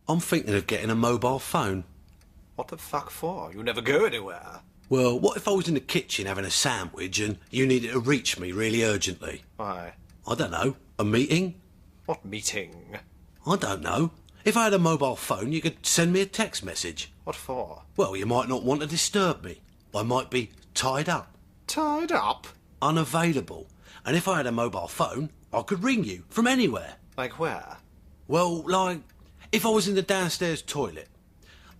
I'm thinking of getting a mobile phone. What the fuck for? You never go anywhere. Well, what if I was in the kitchen having a sandwich and you needed to reach me really urgently? Why? I don't know. A meeting? What meeting? I don't know. If I had a mobile phone, you could send me a text message. What for? Well, you might not want to disturb me. I might be tied up. Tied up? Unavailable. And if I had a mobile phone, I could ring you from anywhere. Like where? Well, like, if I was in the downstairs toilet,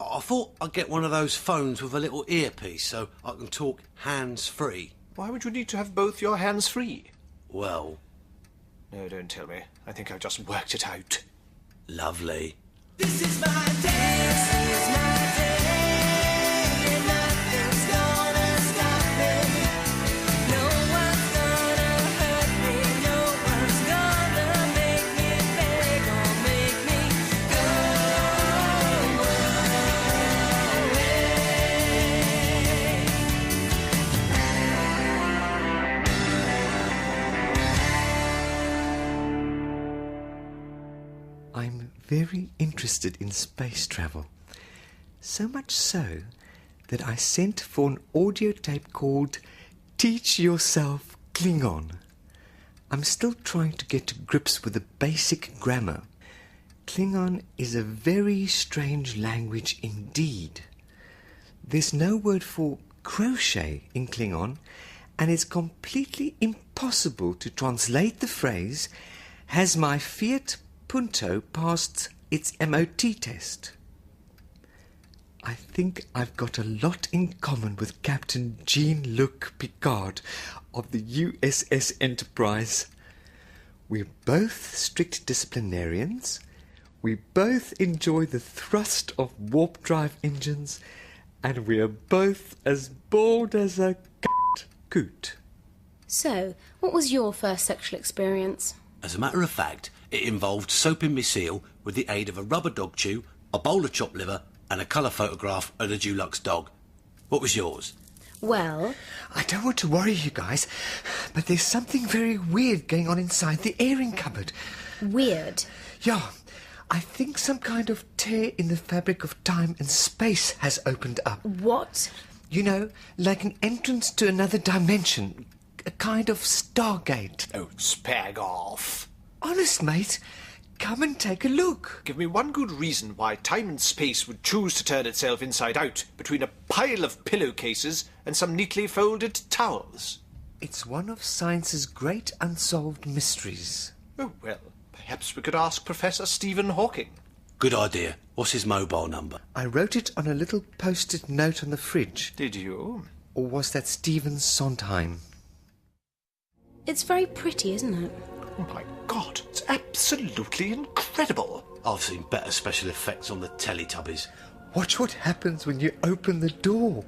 I thought I'd get one of those phones with a little earpiece so I can talk hands-free. Why would you need to have both your hands free? Well... No, don't tell me. I think I've just worked it out. Lovely. This is my day, this is my day, and nothing's gonna stop me. No one's gonna hurt me, no one's gonna make me beg or make me go away. I'm very interested in space travel. So much so that I sent for an audio tape called Teach Yourself Klingon. I'm still trying to get to grips with the basic grammar. Klingon is a very strange language indeed. There's no word for crochet in Klingon, and it's completely impossible to translate the phrase, "Has my Fiat Punto passed its MOT test?" I think I've got a lot in common with Captain Jean-Luc Picard of the USS Enterprise. We're both strict disciplinarians. We both enjoy the thrust of warp drive engines, and we are both as bored as a coot. So, what was your first sexual experience? As a matter of fact, it involved soaping my seal with the aid of a rubber dog chew, a bowl of chopped liver, and a colour photograph of the Dulux dog. What was yours? Well, I don't want to worry you guys, but there's something very weird going on inside the airing cupboard. weird. Yeah, I think some kind of tear in the fabric of time and space has opened up. What? You know, like an entrance to another dimension. A kind of Stargate. Oh, spag off. Honest, mate. Come and take a look. Give me one good reason why time and space would choose to turn itself inside out between a pile of pillowcases and some neatly folded towels. It's one of science's great unsolved mysteries. Oh, well, perhaps we could ask Professor Stephen Hawking. Good idea. What's his mobile number? I wrote it on a little post-it note on the fridge. Did you? Or was that Stephen Sondheim? It's very pretty, isn't it? Oh, my God, it's absolutely incredible. I've seen better special effects on the Teletubbies. Watch what happens when you open the door.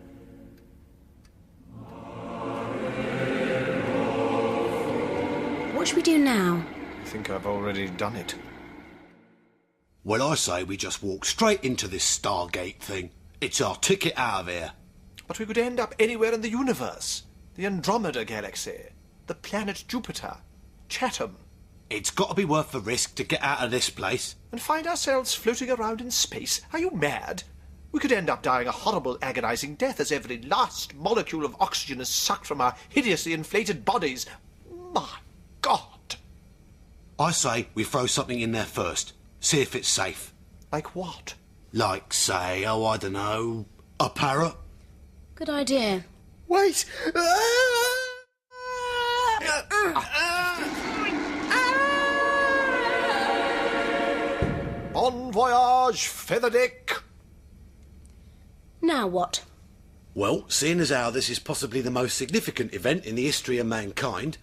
What should we do now? I think I've already done it. Well, I say we just walk straight into this Stargate thing. It's our ticket out of here. But we could end up anywhere in the universe. The Andromeda Galaxy, the planet Jupiter, Chatham. It's got to be worth the risk to get out of this place. And find ourselves floating around in space. Are you mad? We could end up dying a horrible, agonizing death as every last molecule of oxygen is sucked from our hideously inflated bodies. My God! I say we throw something in there first. See if it's safe. Like what? Like, say, oh, I don't know, a parrot? Good idea. Wait! Bon voyage, Featherdick! Now what? Well, seeing as how this is possibly the most significant event in the history of mankind,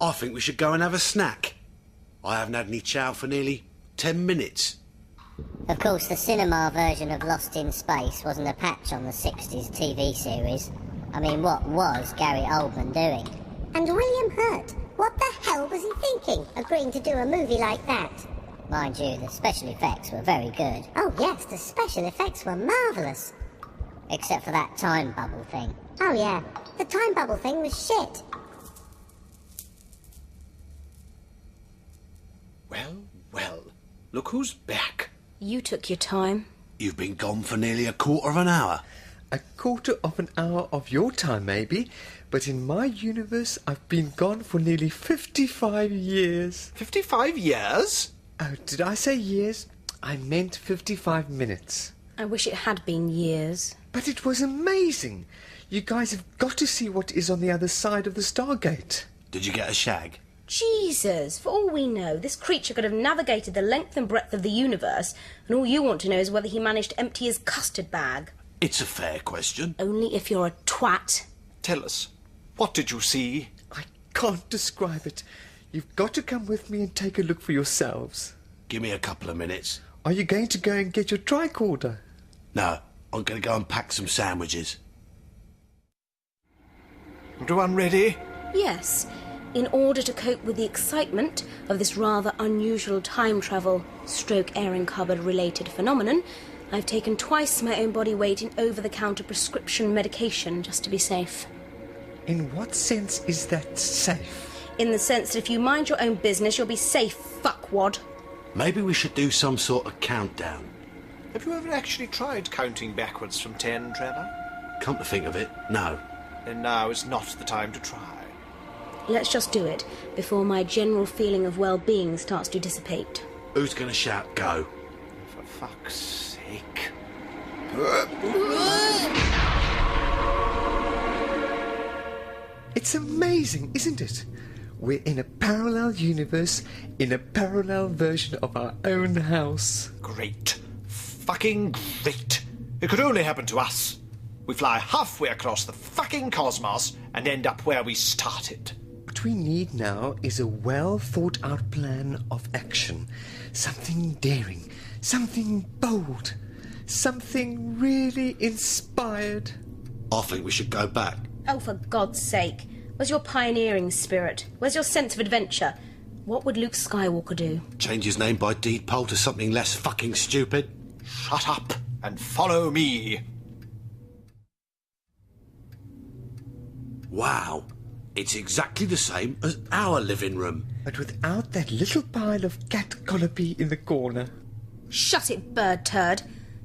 I think we should go and have a snack. I haven't had any chow for nearly 10 minutes. Of course, the cinema version of Lost in Space wasn't a patch on the 60s TV series. I mean, what was Gary Oldman doing? And William Hurt, what the hell was he thinking, agreeing to do a movie like that? Mind you, the special effects were very good. Oh yes, the special effects were marvellous. Except for that time bubble thing. Oh yeah, the time bubble thing was shit. Well, well, look who's back. You took your time. You've been gone for nearly a quarter of an hour. A quarter of an hour of your time, maybe, but in my universe, I've been gone for nearly 55 years. 55 years? Oh, did I say years? I meant 55 minutes. I wish it had been years. But it was amazing. You guys have got to see what is on the other side of the Stargate. Did you get a shag? Jesus, for all we know, this creature could have navigated the length and breadth of the universe, and all you want to know is whether he managed to empty his custard bag. It's a fair question. Only if you're a twat. Tell us, what did you see? I can't describe it. You've got to come with me and take a look for yourselves. Give me a couple of minutes. Are you going to go and get your tricorder? No, I'm going to go and pack some sandwiches. Everyone ready? Yes, in order to cope with the excitement of this rather unusual time travel stroke airing cupboard related phenomenon, I've taken twice my own body weight in over-the-counter prescription medication just to be safe. In what sense is that safe? In the sense that if you mind your own business, you'll be safe, fuckwad. Maybe we should do some sort of countdown. Have you ever actually tried counting backwards from 10, Trevor? Come to think of it, no. Then now is not the time to try. Let's just do it before my general feeling of well-being starts to dissipate. Who's going to shout go? For fuck's sake. It's amazing, isn't it? We're in a parallel universe, in a parallel version of our own house. Great. Fucking great. It could only happen to us. We fly halfway across the fucking cosmos and end up where we started. What we need now is a well-thought-out plan of action. Something daring, something bold, something really inspired. I think we should go back. Oh, for God's sake. Where's your pioneering spirit? Where's your sense of adventure? What would Luke Skywalker do? Change his name by deed poll to something less fucking stupid. Shut up and follow me. Wow. It's exactly the same as our living room. But without that little pile of cat colopy in the corner. Shut it, bird turd.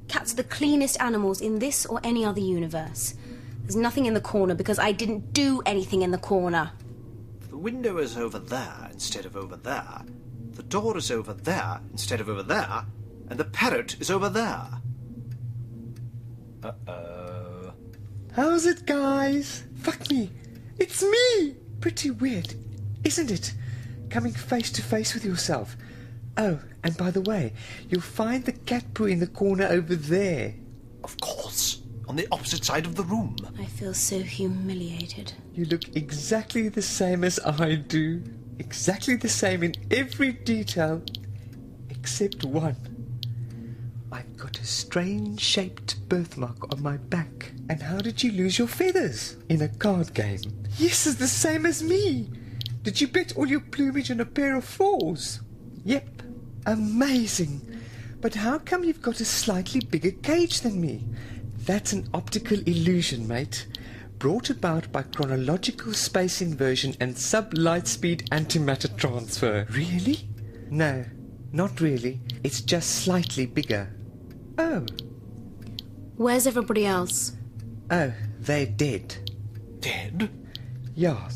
Cats are the cleanest animals in this or any other universe. There's nothing in the corner because I didn't do anything in the corner. The window is over there instead of over there. The door is over there instead of over there. And the parrot is over there. Uh-oh. How's it, guys? Fuck me. It's me! Pretty weird, isn't it? Coming face to face with yourself. Oh, and by the way, you'll find the cat poo in the corner over there. Of course. On the opposite side of the room. I feel so humiliated. You look exactly the same as I do. Exactly the same in every detail. Except one. I've got a strange-shaped birthmark on my back. And how did you lose your feathers? In a card game. Yes, it's the same as me. Did you bet all your plumage on a pair of fours? Yep. Amazing. But how come you've got a slightly bigger cage than me? That's an optical illusion, mate. Brought about by chronological space inversion and sub-light-speed antimatter transfer. Really? No, not really. It's just slightly bigger. Oh. Where's everybody else? Oh, they're dead. Dead? Yeah.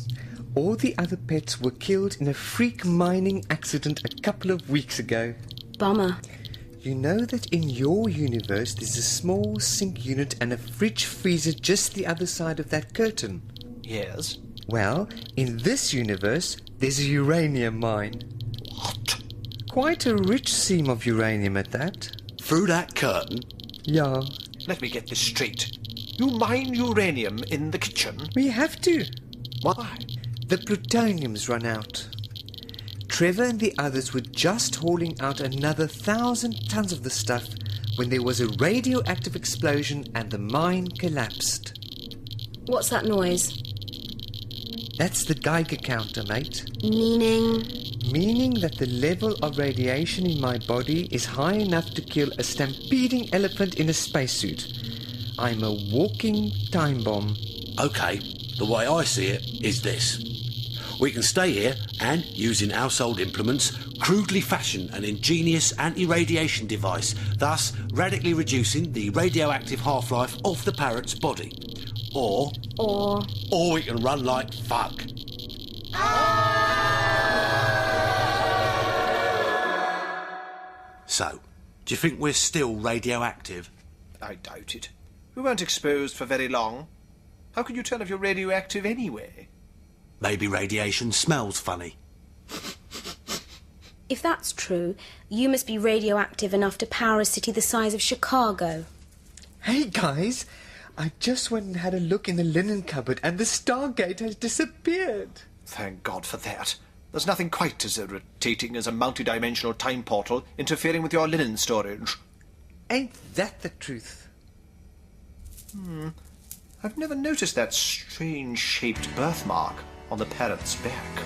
All the other pets were killed in a freak mining accident a couple of weeks ago. Bummer. You know that in your universe there's a small sink unit and a fridge freezer just the other side of that curtain? Yes. Well, in this universe there's a uranium mine. What? Quite a rich seam of uranium at that. Through that curtain? Yeah. Let me get this straight. You mine uranium in the kitchen? We have to. Why? The plutonium's run out. Trevor and the others were just hauling out another 1,000 tons of the stuff when there was a radioactive explosion and the mine collapsed. What's that noise? That's the Geiger counter, mate. Meaning? Meaning that the level of radiation in my body is high enough to kill a stampeding elephant in a spacesuit. I'm a walking time bomb. Okay, the way I see it is this. We can stay here and, using household implements, crudely fashion an ingenious anti-radiation device, thus radically reducing the radioactive half-life of the parrot's body. Or we can run like fuck. So, do you think we're still radioactive? I doubt it. We weren't exposed for very long. How can you tell if you're radioactive anyway? Maybe radiation smells funny. If that's true, you must be radioactive enough to power a city the size of Chicago. Hey, guys, I just went and had a look in the linen cupboard and the Stargate has disappeared. Thank God for that. There's nothing quite as irritating as a multi-dimensional time portal interfering with your linen storage. Ain't that the truth? I've never noticed that strange-shaped birthmark on the parrot's back.